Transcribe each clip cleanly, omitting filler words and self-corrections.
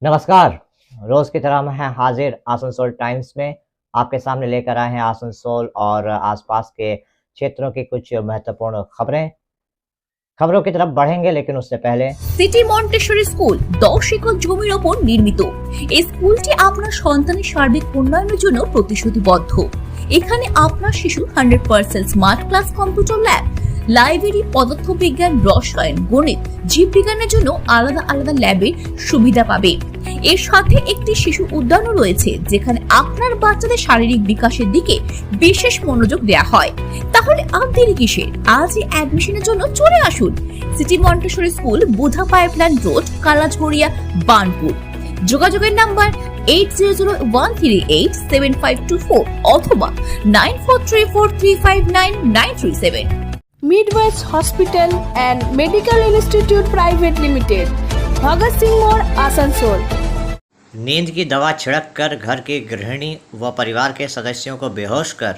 नमस्कार। रोज की तरह हम हैं हाजिर आसनसोल टाइम्स में। आपके सामने लेकर आए हैं आसनसोल और आसपास के क्षेत्रों की कुछ महत्वपूर्ण खबरों की तरफ बढ़ेंगे, लेकिन उससे पहले সিটি মন্টেসরি স্কুল 10 একর জমির ওপর নির্মিত। এই স্কুলটি আপনার সন্তানের সার্বিক উন্নয়নের জন্য প্রতিশ্রুতিবদ্ধ। এখানে আপনার শিশু 100% smart class, computer lab, library, পদার্থবিজ্ঞান, রসায়ন, গণিত, জীববিজ্ঞানের জন্য আলাদা আলাদা ল্যাবের সুবিধা পাবে। এর সাথে একটি শিশু উদ্যানও রয়েছে, যেখানে আপনার বাচ্চাদের শারীরিক বিকাশের দিকে বিশেষ মনোযোগ দেওয়া হয়। তাহলে আর দেরি কিসের? আজই অ্যাডমিশনের জন্য চলে আসুন সিটি মন্টেসরি স্কুল, বুধা পাইপলাইন রোড, কালাঝরিয়া, বার্নপুর। যোগাযোগের নাম্বার 8001387524 অথবা 9434359937। Midwest Hospital and Medical Institute Private Limited, Bhagat Singh मोड़, आसनसोल। नींद की दवा छिड़क कर घर की गृहिणी व परिवार के सदस्यों को बेहोश कर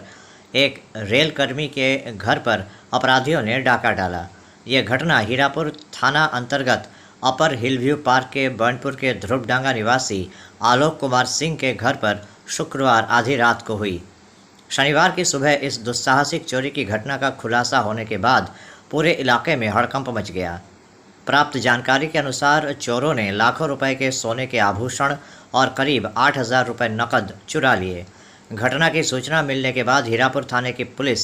एक रेल कर्मी के घर पर अपराधियों ने डाका डाला। यह घटना हीरापुर थाना अंतर्गत अपर हिलव्यू पार्क के बर्नपुर के ध्रुवडांगा निवासी आलोक कुमार सिंह के घर पर शुक्रवार आधी रात को हुई। शनिवार की सुबह इस दुस्साहसिक चोरी की घटना का खुलासा होने के बाद पूरे इलाके में हड़कंप मच गया। प्राप्त जानकारी के अनुसार चोरों ने लाखों रुपए के सोने के आभूषण और करीब 8,000 रुपये नकद चुरा लिए। घटना की सूचना मिलने के बाद हीरापुर थाने की पुलिस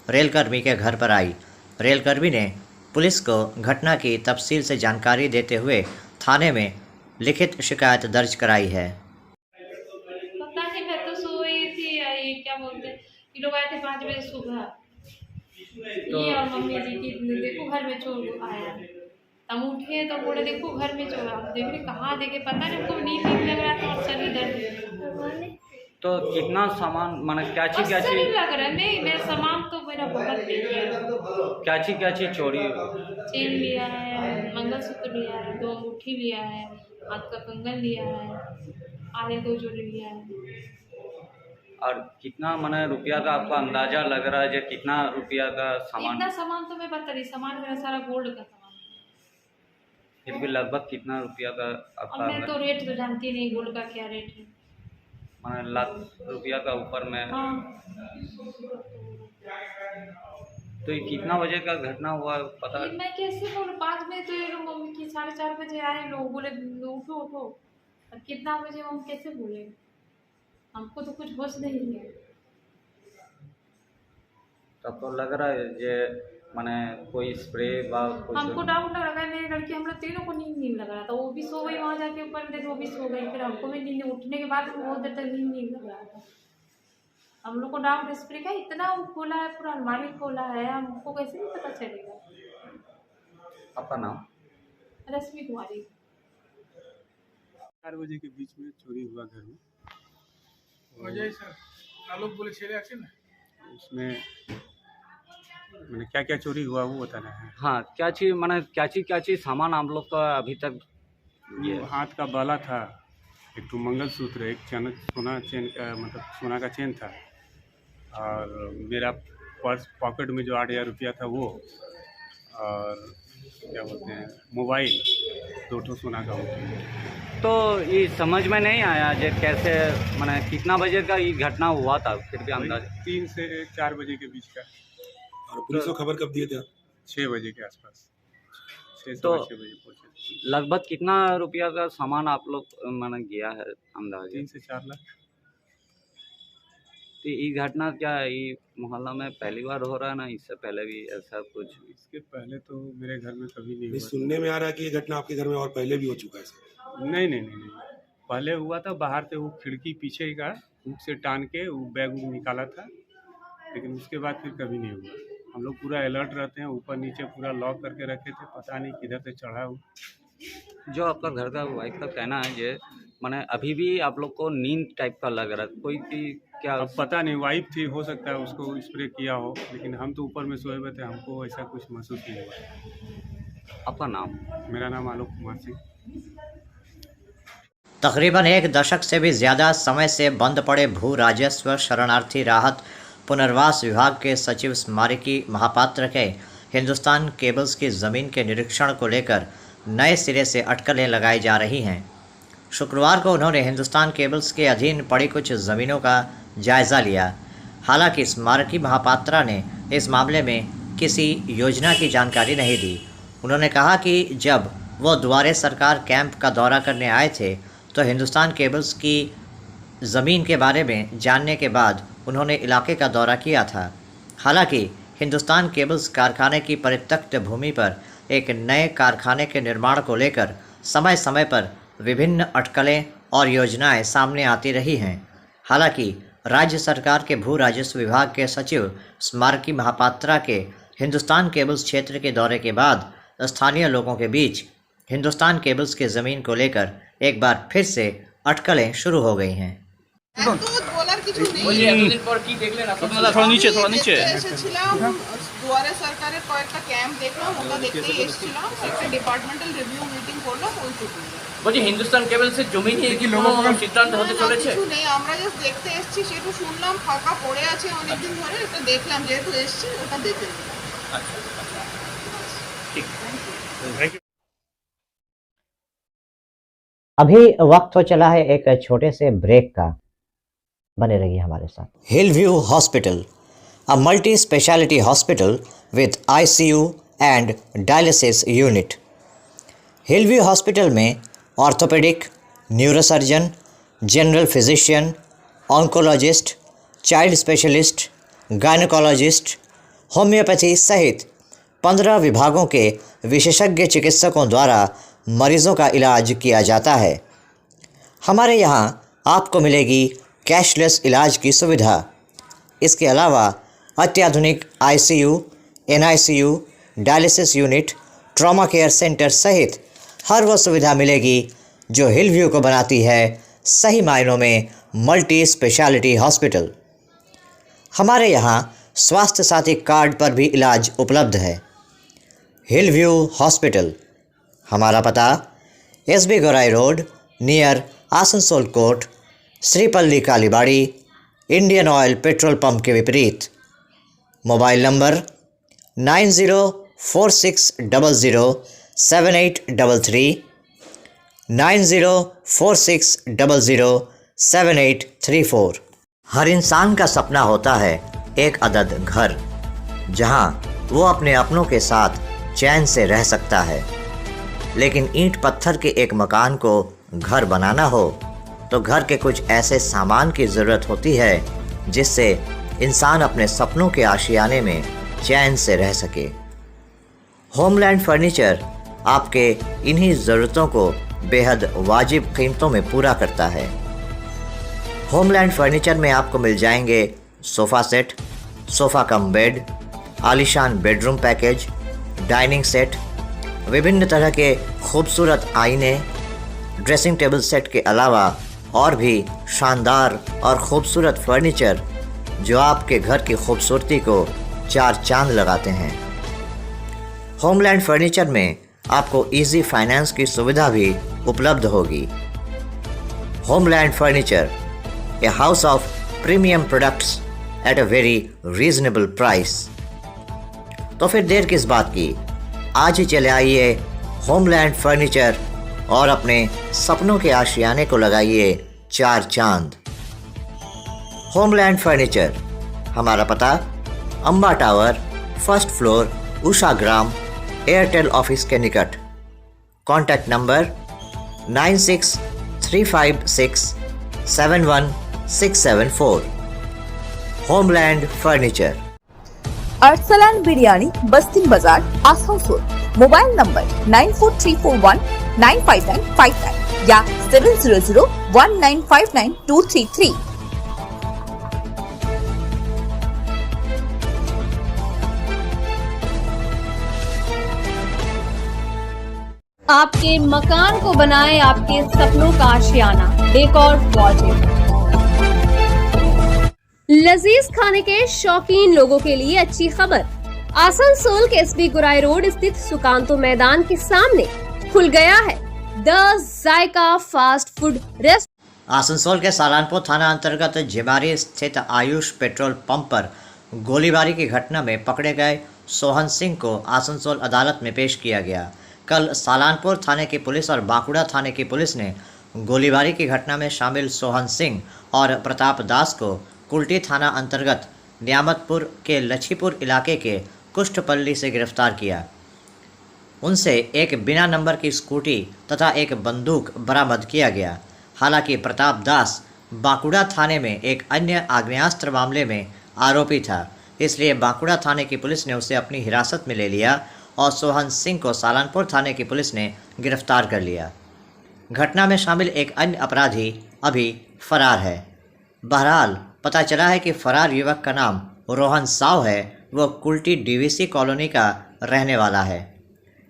रेलकर्मी के घर पर आई। रेलकर्मी ने पुलिस को घटना की तफसील से जानकारी देते हुए थाने में लिखित शिकायत दर्ज कराई है। पता नहीं, मैं तो सोई थी। ये क्या बोलते, ये लोग आए थे 5 बजे सुबह। ये और मम्मी जी की देखो घर में चोर आया। हम उठे तो बोले देखो घर में चोर। हम देख रहे कहाँ देखे, पता नहीं, हमको नींद लग रहा था और सर में दर्द। तो कितना सामान माने क्या चीज अच्छा नहीं लग रहा है। नहीं, मेरा सामान तो मेरा बहुत ले लिया। क्या चीज चोरी हुई? चेन लिया है, मंगलसूत्र लिया है, 2 अंगूठी लिया है, हाथ का कंगन लिया है, आधे 2 जोड़ी लिया है। और कितना माने रुपया का आपका अंदाजा लग रहा है? जो कितना रुपया का सामान? इतना सामान तो मैं बता रही, सामान मेरा सारा गोल्ड का सामान है। फिर भी लगभग कितना रुपया का अब आपका मैं तो रेट तो जानती नहीं गोल्ड का क्या रेट है। माने लाख रुपया का ऊपर में? हाँ। तो ये कितना बजे का घटना हुआ पता? ये मैं कैसे बोलूँ, 5 बजे तो ये लोग मम्मी की 4:30 बजे आए लोग, बोले उठो उठो। अब कितना बजे हम कैसे बोले, हमको तो कुछ होश नहीं है। तब तो लग रहा है ये माने कोई स्प्रे बा कुछ? हमको डाउट लग रहा है, मेरी लड़की, हम लोग तीनों को नींद लग रहा था। वो भी सो गई, वहाँ जाके ऊपर में वो भी सो गई। फिर हमको भी नींद, उठने के बाद बहुत देर तक नींद लग रहा था। हम लोग को डाउट स्प्रे का इतना वो खोला है, पूरा अलमारी खोला है, हमको कैसे नहीं पता चलेगा। आपका नाम? रश्मि कुमारी। 4 बजे के बीच में चोरी हुआ घर में। অজয় স্যার আলোক বলে ছেলে আছে না, उसमें मैंने क्या क्या चोरी हुआ वो बताना है। हाँ, क्या चीज सामान आप लोग का अभी तक? ये हाथ का बाला था, एक तो मंगलसूत्र, एक सोना चेन का, मतलब सोना का चेन था, और मेरा पर्स पॉकेट में जो 8,000 रुपया था वो, और क्या बोलते हैं मोबाइल, 2 ठो सोना का वो। तो ये समझ में नहीं आया जे कैसे माने कितना बजे का ये घटना हुआ था? फिर भी अंदाज 3 से 4 बजे के बीच का। और पुलिस को खबर कब दिए थे? 6 बजे के आसपास, 6 से तो 6 बजे पहुँचे। लगभग कितना रुपया का सामान आप लोग माने गया है अंदाज? 3 से 4 लाख। तो ये घटना क्या ये मोहल्ला में पहली बार हो रहा है ना? इससे पहले भी ऐसा कुछ? इसके पहले तो मेरे घर में कभी नहीं ये हुआ। सुनने में आ रहा है कि ये घटना आपके घर में और पहले भी हो चुका है सर। नहीं, पहले हुआ था बाहर से, वो खिड़की पीछे का हुक से टान के वो बैग निकाला था, लेकिन उसके बाद फिर कभी नहीं हुआ। हम लोग पूरा अलर्ट रहते हैं, ऊपर नीचे पूरा लॉक करके रखे थे, पता नहीं किधर से चढ़ा वो। जो आपका घर का वाइफ का कहना है ये माने अभी भी आप लोग को नींद टाइप का लग रहा है, कोई की क्या? अब पता नहीं, वाइफ थी, हो सकता है उसको स्प्रे किया हो, लेकिन हम तो ऊपर में सोए हुए थे, हमको ऐसा कुछ महसूस नहीं हुआ। आपका नाम? मेरा नाम आलोक कुमार सिंह। तकरीबन 1 दशक से भी ज़्यादा समय से बंद पड़े भू राजस्व शरणार्थी राहत पुनर्वास विभाग के सचिव स्मारकी महापात्र के हिंदुस्तान केबल्स की ज़मीन के निरीक्षण को लेकर नए सिरे से अटकलें लगाई जा रही हैं। शुक्रवार को उन्होंने हिंदुस्तान केबल्स के अधीन पड़ी कुछ ज़मीनों का जायज़ा लिया। हालांकि स्मारकी महापात्रा ने इस मामले में किसी योजना की जानकारी नहीं दी। उन्होंने कहा कि जब वो द्वारे सरकार कैंप का दौरा करने आए थे तो हिंदुस्तान केबल्स की ज़मीन के बारे में जानने के बाद उन्होंने इलाके का दौरा किया था। हालांकि हिंदुस्तान केबल्स कारखाने की परित्यक्त भूमि पर एक नए कारखाने के निर्माण को लेकर समय समय पर विभिन्न अटकलें और योजनाएं सामने आती रही हैं। हालांकि राज्य सरकार के भू राजस्व विभाग के सचिव स्मारकी महापात्रा के हिंदुस्तान केबल्स क्षेत्र के दौरे के बाद स्थानीय लोगों के बीच हिंदुस्तान केबल्स की ज़मीन को लेकर एक बार फिर से अटकलें शुरू हो गई हैं। थोड़ा नीचे দুয়ারে সরকারের কয়েকটা ক্যাম্প দেখলাম, ওটা দেখতেই এসেছিলাম, একটা ডিপার্টমেন্টাল রিভিউ মিটিং করলাম, ওইটুকু। বলছি হিন্দুস্তান কেবলসের জমি নিয়ে কি কোনো সিদ্ধান্ত হতে চলেছে? কিছু নেই, আমরা জাস্ট দেখতে এসেছি, সেটা শুনলাম ফাঁকা পড়ে আছে অনেকদিন ধরে, এটা দেখলাম, যেহেতু এসেছি ওটা দেখে নিলাম। আচ্ছা ঠিক। अभी वक्त हो चला है एक छोटे से ब्रेक का, बने रहिए हमारे साथ। Hill View Hospital, a multi-speciality hospital with ICU and dialysis unit. Hillview hospital में orthopaedic, neurosurgeon, general physician, oncologist, child specialist, gynaecologist, homoeopathy सहित 15 विभागों के विशेषज्ञ चिकित्सकों द्वारा मरीज़ों का इलाज किया जाता है। हमारे यहाँ आपको मिलेगी कैशलेस इलाज की सुविधा। इसके अलावा अत्याधुनिक ICU, NICU, dialysis unit, trauma care centre सहित हर वो सुविधा मिलेगी जो हिलव्यू को बनाती है सही मायनों में मल्टी स्पेशलिटी हॉस्पिटल। हमारे यहाँ स्वास्थ्य साथी कार्ड पर भी इलाज उपलब्ध है। हिलव्यू हॉस्पिटल, हमारा पता SB Gaurai road near Asansol court, Sripally Kalibari, Indian Oil petrol pump के विपरीत। Mobile number 9046007833, 9046007834। हर इंसान का सपना होता है एक अदद घर, जहां वो अपने अपनों के साथ चैन से रह सकता है। लेकिन ईंट पत्थर के एक मकान को घर बनाना हो तो घर के कुछ ऐसे सामान की ज़रूरत होती है जिससे इंसान अपने सपनों के आशियाने में चैन से रह सके। होमलैंड फर्नीचर आपके इन्हीं ज़रूरतों को बेहद वाजिब कीमतों में पूरा करता है। होमलैंड फर्नीचर में आपको मिल जाएंगे sofa set, sofa cum bed, आलीशान बेडरूम पैकेज, डाइनिंग सेट, विभिन्न तरह के खूबसूरत आईने, ड्रेसिंग टेबल सेट के अलावा और भी शानदार और ख़ूबसूरत फर्नीचर जो आपके घर की खूबसूरती को 4 चांद लगाते हैं। होमलैंड फर्नीचर में आपको इजी फाइनेंस की सुविधा भी उपलब्ध होगी। Homeland furniture, a house of premium products at a very reasonable price. तो फिर देर किस बात की, आज ही चले आइए होमलैंड फर्नीचर और अपने सपनों के आशियाने को लगाइए 4 चांद। होमलैंड फर्नीचर, हमारा पता Amba Tower, first floor, Usha Gram, Airtel office के निकट। Contact number 9635671674। Homeland Furniture. Arsalan Biryani, Bastin Bazar, Asansol. Mobile number 9434195959 या 7001959233। आपके मकान को बनाए आपके सपनों का आशियाना, डेकोर वॉलपेपर। लजीज खाने के शौकीन लोगों के लिए अच्छी खबर। आसनसोल के SB गौराई रोड स्थित सुकांतो मैदान के सामने खुल गया है the Zaika fast food rest. Asansol के सालानपुर थाना अंतर्गत झिमारी स्थित आयुष पेट्रोल पंप पर गोलीबारी की घटना में पकड़े गए सोहन सिंह को आसनसोल अदालत में पेश किया गया। कल सालानपुर थाने की पुलिस और बांकुड़ा थाने की पुलिस ने गोलीबारी की घटना में शामिल सोहन सिंह और प्रताप दास को कुल्टी थाना अंतर्गत नियामतपुर के लछीपुर इलाके के कुष्ठपल्ली से गिरफ्तार किया। उनसे एक बिना नंबर की स्कूटी तथा एक बंदूक बरामद किया गया। हालांकि प्रताप दास बांकुड़ा थाने में एक अन्य आग्नेयास्त्र मामले में आरोपी था, इसलिए बांकुड़ा थाने की पुलिस ने उसे अपनी हिरासत में ले लिया और सोहन सिंह को सालानपुर थाने की पुलिस ने गिरफ्तार कर लिया। घटना में शामिल एक अन्य अपराधी अभी फरार है। बहरहाल पता चला है कि फरार युवक का नाम रोहन साव है। वो कुल्टी डीवीसी कॉलोनी का रहने वाला है।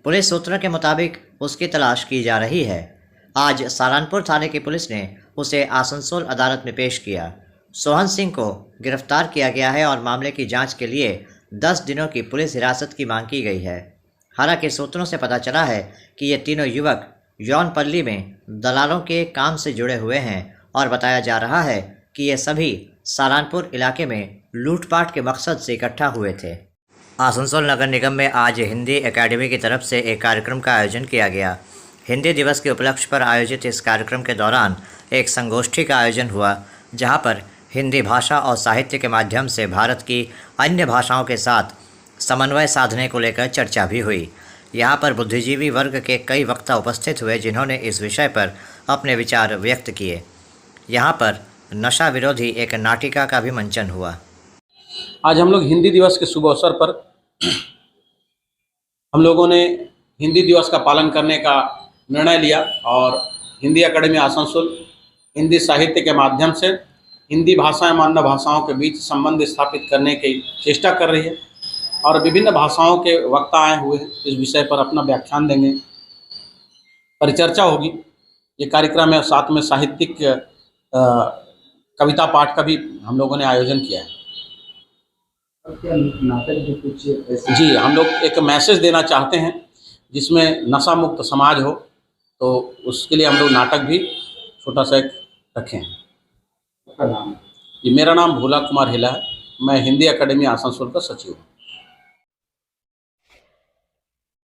पुलिस सूत्रों के मुताबिक उसकी तलाश की जा रही है। आज सालानपुर थाने की पुलिस ने उसे आसनसोल अदालत में पेश किया। सोहन सिंह को गिरफ्तार किया गया है और मामले की जांच के लिए 10 दिनों की पुलिस हिरासत की मांग की गई है। हालांकि सूत्रों से पता चला है कि ये तीनों युवक यौनपल्ली में दलालों के काम से जुड़े हुए हैं और बताया जा रहा है कि ये सभी सालानपुर इलाके में लूटपाट के मकसद से इकट्ठा हुए थे। आसनसोल नगर निगम में आज हिंदी एकेडमी की तरफ से एक कार्यक्रम का आयोजन किया गया। हिंदी दिवस के उपलक्ष्य पर आयोजित इस कार्यक्रम के दौरान एक संगोष्ठी का आयोजन हुआ, जहां पर हिंदी भाषा और साहित्य के माध्यम से भारत की अन्य भाषाओं के साथ समन्वय साधने को लेकर चर्चा भी हुई। यहाँ पर बुद्धिजीवी वर्ग के कई वक्ता उपस्थित हुए, जिन्होंने इस विषय पर अपने विचार व्यक्त किए। यहाँ पर नशा विरोधी एक नाटिका का भी मंचन हुआ। आज हम लोग हिंदी दिवस के शुभ अवसर पर हम लोगों ने हिंदी दिवस का पालन करने का निर्णय लिया और हिंदी एकेडमी आसनसोल हिंदी साहित्य के माध्यम से हिंदी भाषा एवं अन्य भाषाओं के बीच संबंध स्थापित करने की चेष्टा कर रही है और विभिन्न भाषाओं के वक्ता आए हुए हैं। इस विषय पर अपना व्याख्यान देंगे, परिचर्चा होगी। ये कार्यक्रम है, साथ में साहित्यिक कविता पाठ का भी हम लोगों ने आयोजन किया है। नाटक भी कुछ जी, हम लोग एक मैसेज देना चाहते हैं जिसमें नशा मुक्त समाज हो, तो उसके लिए हम लोग नाटक भी छोटा सा एक रखे हैं। नाम ये मेरा नाम भोला कुमार हिला है। मैं हिंदी एकेडमी आसनसोल का सचिव हूँ।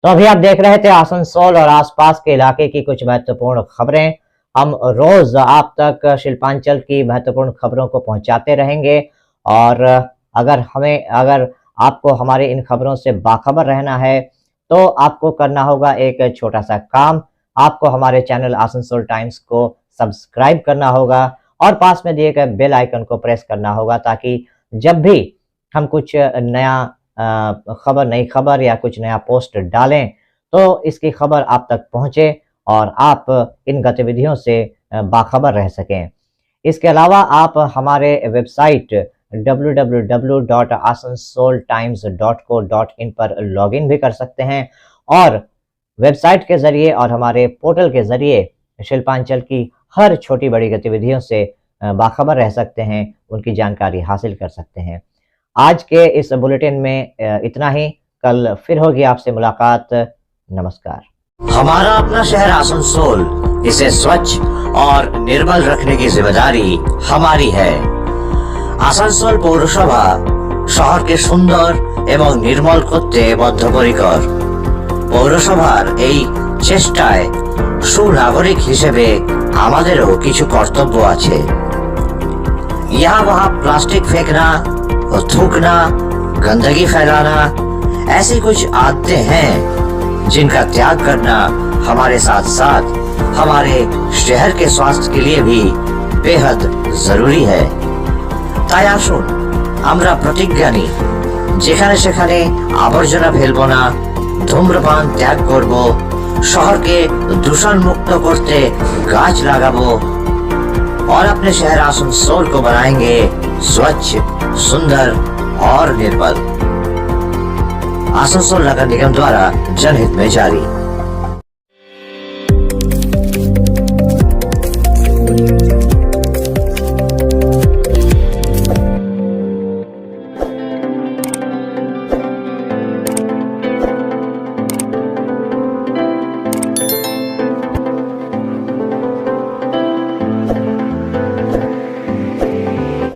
तो अभी आप देख रहे थे आसनसोल और आसपास के इलाके की कुछ महत्वपूर्ण खबरें। हम रोज आप तक शिल्पांचल की महत्वपूर्ण खबरों को पहुंचाते रहेंगे और अगर आपको हमारे इन खबरों से बाखबर रहना है तो आपको करना होगा एक छोटा सा काम। आपको हमारे चैनल आसनसोल टाइम्स को सब्सक्राइब करना होगा और पास में दिए गए बेल आइकन को प्रेस करना होगा, ताकि जब भी हम कुछ नई खबर या कुछ नया पोस्ट डालें तो इसकी खबर आप तक पहुंचे और आप इन गतिविधियों से बाखबर रह सकें। इसके अलावा आप हमारे वेबसाइट www.asansoltimes.co.in पर लॉगिन भी कर सकते हैं और वेबसाइट के जरिए और हमारे पोर्टल के जरिए शिल्पांचल की हर छोटी बड़ी गतिविधियों से बाखबर रह सकते हैं, उनकी जानकारी हासिल कर सकते हैं। आज के इस बुलेटिन में इतना ही। कल फिर होगी आपसे मुलाकात। नमस्कार। हमारा अपना शहर आसनसोल, इसे स्वच्छ और निर्मल रखने की जिम्मेदारी हमारी है। आसनसोल पौरसभा शहर के सुंदर एवं निर्मल करते बद्धपरिकर। পৌরসভার এই চেষ্টায় সুনাগরিক হিসেবে আমাদেরও কিছু কর্তব্য আছে। यहाँ वहाँ प्लास्टिक फेंकना और थूकना, गंदगी फैलाना, ऐसी कुछ आदतें हैं जिनका त्याग करना हमारे साथ साथ हमारे शहर के स्वास्थ्य के लिए भी बेहद जरूरी है। তাই আসুন আমরা প্রতিজ্ঞা নিই, যেখানে সেখানে আবর্জনা ফেলবো না, धूम्रपान त्याग करब, शहर के दूषण मुक्त करते गाछ लगाबो और अपने शहर आसनसोल को बनाएंगे स्वच्छ, सुंदर और निर्मल। आसनसोल नगर निगम द्वारा जनहित में जारी।